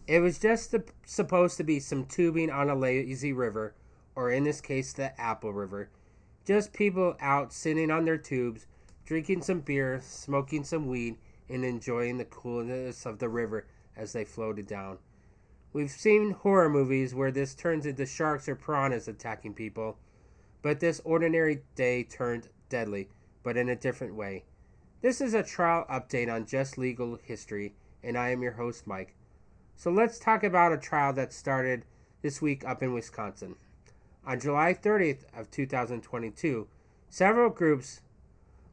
It was just supposed to be some tubing on a lazy river, or in this case, the Apple River. Just people out sitting on their tubes, drinking some beer, smoking some weed, and enjoying the coolness of the river as they floated down. We've seen horror movies where this turns into sharks or piranhas attacking people, but this ordinary day turned deadly, but in a different way. This is a trial update on Just Legal History, and I am your host, Mike. So let's talk about a trial that started this week up in Wisconsin. On July 30th of 2022, several groups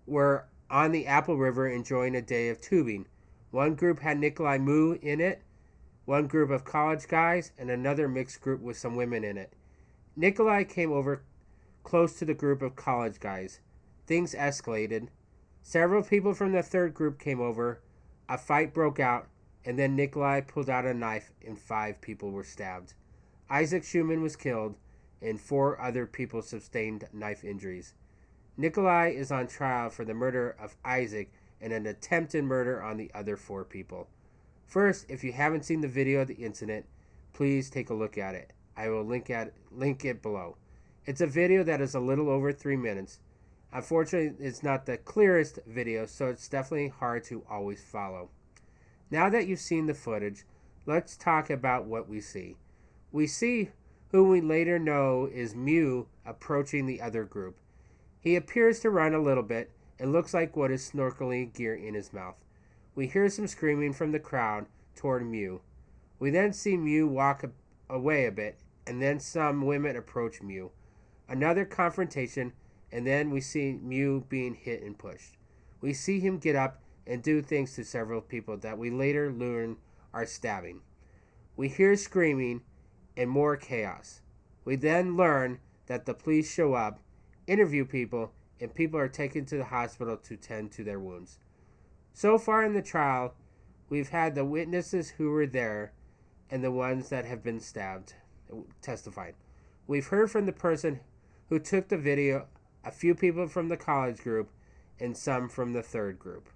were on the Apple River enjoying a day of tubing. One group had Nicolae Miu in it, one group of college guys, and another mixed group with some women in it. Nicolae came over close to the group of college guys. Things escalated. Several people from the third group came over. A fight broke out, and then Nicolae pulled out a knife and 5 people were stabbed. Isaac Schumann was killed, and 4 other people sustained knife injuries. Nicolae is on trial for the murder of Isaac and an attempted murder on the other 4 people. First, if you haven't seen the video of the incident, please take a look at it. I will link it below. It's a video that is a little over 3 minutes. Unfortunately, it's not the clearest video, so it's definitely hard to always follow. Now that you've seen the footage, let's talk about what we see. We see who we later know is Miu approaching the other group. He appears to run a little bit and looks like what is snorkeling gear in his mouth. We hear some screaming from the crowd toward Miu. We then see Miu walk away a bit, and then some women approach Miu. Another confrontation, and then we see Miu being hit and pushed. We see him get up and do things to several people that we later learn are stabbing. We hear screaming and more chaos. We then learn that the police show up, interview people, and people are taken to the hospital to tend to their wounds. So far in the trial, we've had the witnesses who were there and the ones that have been stabbed testified. We've heard from the person who took the video, a few people from the college group, and some from the third group.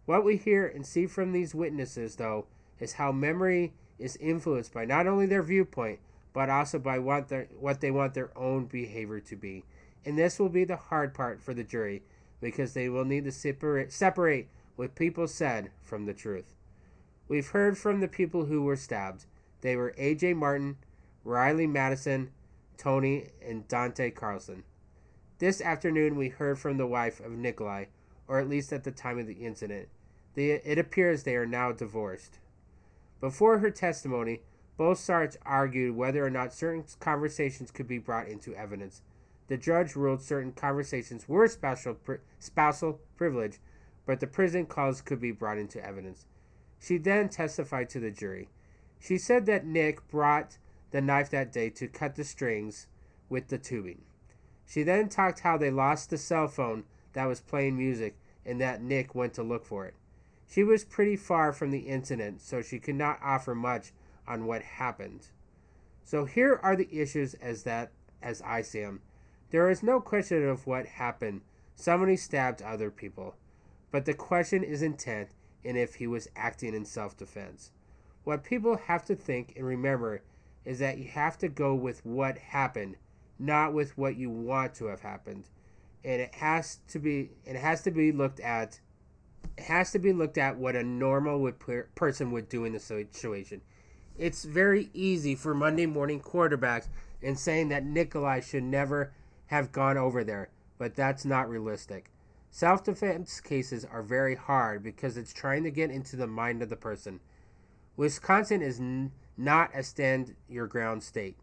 What we hear and see from these witnesses, though, is how memory is influenced by not only their viewpoint, but also by what they want their own behavior to be. And this will be the hard part for the jury, because they will need to separate what people said from the truth. We've heard from the people who were stabbed. They were A.J. Martin, Riley Madison, Tony, and Dante Carlson. This afternoon we heard from the wife of Nicolae, or at least at the time of the incident. It appears they are now divorced. Before her testimony, both sides argued whether or not certain conversations could be brought into evidence. The judge ruled certain conversations were spousal privilege, but the prison calls could be brought into evidence. She then testified to the jury. She said that Nick brought the knife that day to cut the strings with the tubing. She then talked how they lost the cell phone that was playing music and that Nick went to look for it. She was pretty far from the incident, so she could not offer much on what happened. So here are the issues as I see them. There is no question of what happened. Somebody stabbed other people. But the question is intent and if he was acting in self-defense. What people have to think and remember is that you have to go with what happened, not with what you want to have happened. And it has to be looked at what a normal person would do in the situation. It's very easy for Monday morning quarterbacks in saying that Nicolae should never have gone over there, but that's not realistic. Self-defense cases are very hard because it's trying to get into the mind of the person. Wisconsin is not a stand your ground state.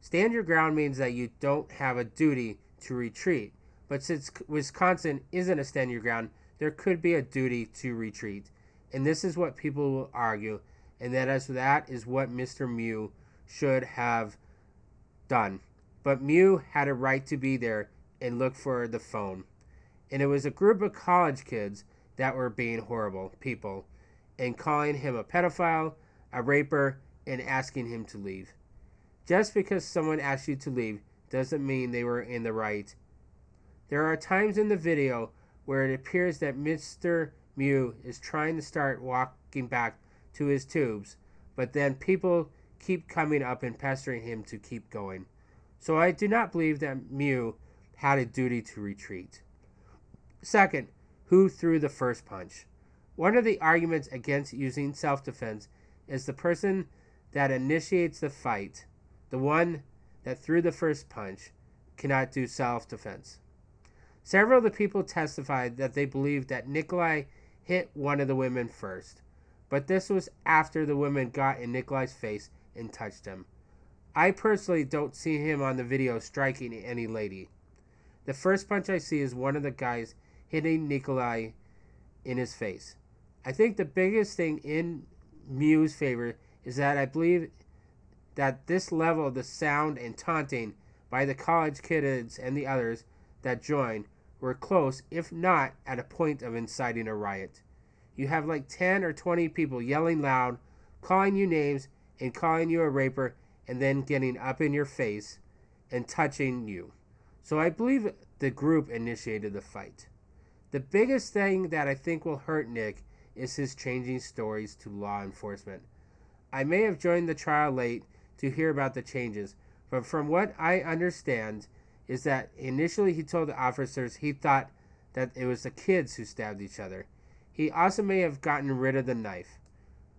Stand your ground means that you don't have a duty to retreat, but since Wisconsin isn't a stand your ground, there could be a duty to retreat. And this is what people will argue, and that is what Mr. Miu should have done. But Miu had a right to be there and look for the phone. And it was a group of college kids that were being horrible people and calling him a pedophile, a raper, and asking him to leave. Just because someone asks you to leave doesn't mean they were in the right. There are times in the video where it appears that Mr. Miu is trying to start walking back to his tubes, but then people keep coming up and pestering him to keep going. So I do not believe that Miu had a duty to retreat. Second, who threw the first punch? One of the arguments against using self-defense is the person that initiates the fight, the one that threw the first punch, cannot do self-defense. Several of the people testified that they believed that Nicolae hit one of the women first, but this was after the woman got in Nicolae's face and touched him. I personally don't see him on the video striking any lady. The first punch I see is one of the guys hitting Nicolae in his face. I think the biggest thing in Miu's favor is that I believe that this level of the sound and taunting by the college kids and the others that joined were close, if not at a point of inciting a riot. You have like 10 or 20 people yelling loud, calling you names, and calling you a raper, and then getting up in your face and touching you. So I believe the group initiated the fight. The biggest thing that I think will hurt Nick is his changing stories to law enforcement. I may have joined the trial late to hear about the changes, but from what I understand is that initially he told the officers he thought that it was the kids who stabbed each other. He also may have gotten rid of the knife.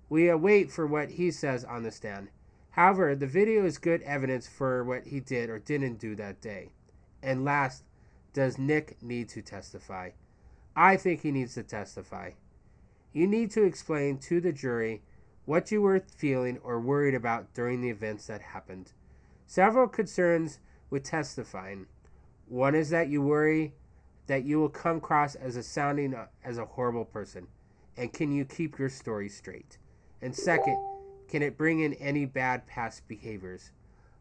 We await for what he says on the stand. However, the video is good evidence for what he did or didn't do that day. And last, does Nick need to testify? I think he needs to testify. You need to explain to the jury what you were feeling or worried about during the events that happened. Several concerns with testifying. One is that you worry that you will come across as a horrible person. And can you keep your story straight? And second, can it bring in any bad past behaviors?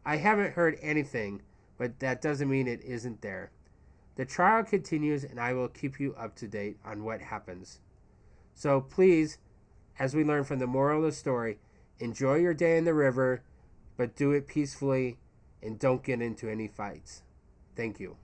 I haven't heard anything, but that doesn't mean it isn't there. The trial continues, and I will keep you up to date on what happens. So please, as we learn from the moral of the story, enjoy your day in the river, but do it peacefully and don't get into any fights. Thank you.